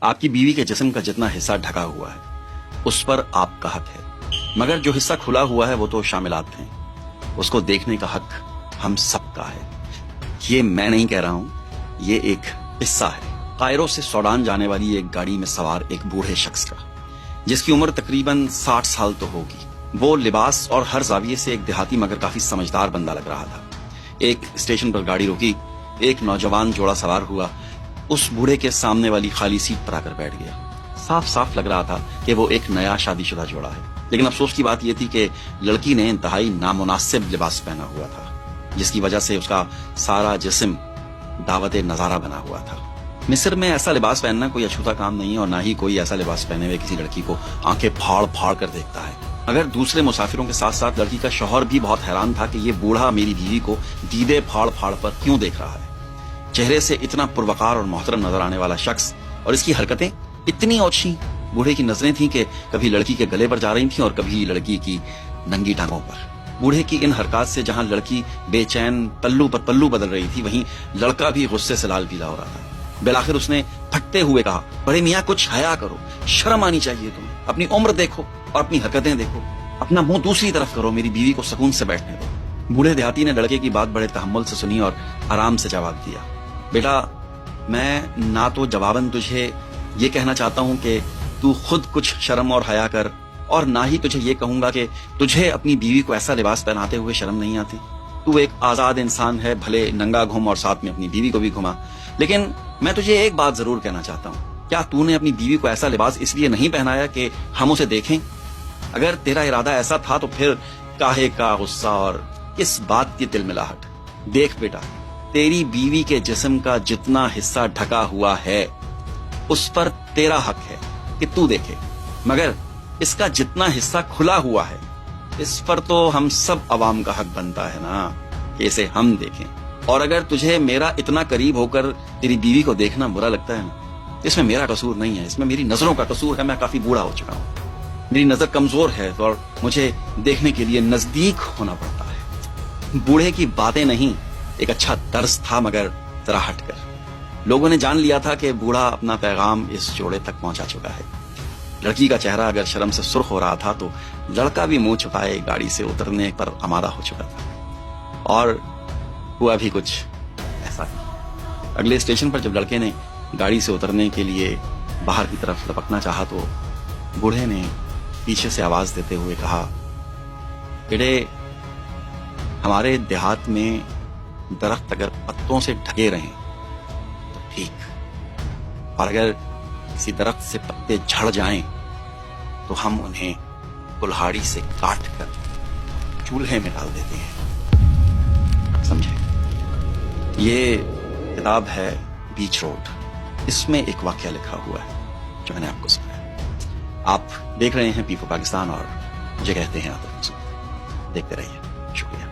आपकी बीवी के जिस्म का जितना हिस्सा ढका हुआ है उस पर आपका हक है, मगर जो हिस्सा खुला हुआ है वो तो शामिलात हैं, उसको देखने का हक हम सबका है। ये मैं नहीं कह रहा हूं, ये एक किस्सा है कायरो से सूडान जाने वाली एक गाड़ी में सवार एक बूढ़े शख्स का, जिसकी उम्र तकरीबन 60 साल तो होगी। वो लिबास और हर जाविये से एक देहाती मगर काफी समझदार बंदा लग रहा था। एक स्टेशन पर गाड़ी रुकी, एक नौजवान जोड़ा सवार हुआ, उस बूढ़े के सामने वाली खाली सीट पर आकर बैठ गया। साफ साफ लग रहा था कि वो एक नया शादीशुदा जोड़ा है, लेकिन अफसोस की बात यह थी कि लड़की ने इंतहाई नामुनासिब लिबास पहना हुआ था, जिसकी वजह से उसका सारा जिस्म दावत नजारा बना हुआ था। मिस्र में ऐसा लिबास पहनना कोई अछूता काम नहीं है, और ना ही कोई ऐसा लिबास पहने हुए किसी लड़की को आंखें फाड़ फाड़ कर देखता है। मगर दूसरे मुसाफिरों के साथ साथ लड़की का शौहर भी बहुत हैरान था कि ये बूढ़ा मेरी बीवी को दीदे फाड़ फाड़ पर क्यों देख रहा है। चेहरे से इतना पुरवकार और मोहतरम नजर आने वाला शख्स और इसकी हरकतें इतनी ओछी। बूढ़े की नजरें थीं कि कभी लड़की के गले पर जा रही थीं और कभी लड़की की नंगी टांगों पर। बूढ़े की इन हरकत से जहां लड़की बेचैन पल्लू पर पल्लू बदल रही थी, वहीं लड़का भी गुस्से से लाल पीला हो रहा था। बिलाखिर उसने फटते हुए कहा, बड़े मियाँ कुछ हया करो, शर्म आनी चाहिए तुम्हें। अपनी उम्र देखो और अपनी हरकतें देखो, अपना मुंह दूसरी तरफ करो, मेरी बीवी को सुकून से बैठने दो। बूढ़े देहाती ने लड़के की बात बड़े तहम्मुल से सुनी और आराम से जवाब दिया, बेटा मैं ना तो जवाबन तुझे ये कहना चाहता हूँ कि तू खुद कुछ शर्म और हया कर, और ना ही तुझे ये कहूंगा कि तुझे अपनी बीवी को ऐसा लिबास पहनाते हुए शर्म नहीं आती। तू एक आजाद इंसान है, भले नंगा घूम और साथ में अपनी बीवी को भी घुमा, लेकिन मैं तुझे एक बात जरूर कहना चाहता हूँ, क्या तूने अपनी बीवी को ऐसा लिबास इसलिए नहीं पहनाया कि हम उसे देखें? अगर तेरा इरादा ऐसा था तो फिर काहे का गुस्सा और किस बात की तिलमिलाहट? देख बेटा, तेरी बीवी के जिस्म का जितना हिस्सा ढका हुआ है उस पर तेरा हक है कि तू देखे, मगर इसका जितना हिस्सा खुला हुआ है इस पर तो हम सब अवाम का हक बनता है ना कि इसे हम देखें। और अगर तुझे मेरा इतना करीब होकर तेरी बीवी को देखना बुरा लगता है ना, इसमें मेरा कसूर नहीं है, इसमें मेरी नजरों का कसूर है। मैं काफी बूढ़ा हो चुका हूँ, मेरी नजर कमजोर है और मुझे देखने के लिए नजदीक होना पड़ता है। बूढ़े की बातें नहीं, एक अच्छा दर्स था, मगर जरा हटकर। लोगों ने जान लिया था कि बूढ़ा अपना पैगाम इस जोड़े तक पहुंचा चुका है। लड़की का चेहरा अगर शर्म से सुर्ख हो रहा था तो लड़का भी मुंह छुपाए गाड़ी से उतरने पर आमादा हो चुका था। और हुआ भी कुछ ऐसा ही। अगले स्टेशन पर जब लड़के ने गाड़ी से उतरने के लिए बाहर की तरफ लपकना चाहा तो बूढ़े ने पीछे से आवाज देते हुए कहा, बेटे हमारे देहात में दरख्त अगर पत्तों से ढके रहें तो ठीक, और अगर किसी दरख्त से पत्ते झड़ जाएं तो हम उन्हें कुल्हाड़ी से काट कर चूल्हे में डाल देते हैं, समझे? ये किताब है बीच रोड, इसमें एक वाकया लिखा हुआ है जो मैंने आपको सुनाया। आप देख रहे हैं पी4 पाकिस्तान और मुझे कहते हैं आतिफ मसूद। देखते रहिए, शुक्रिया।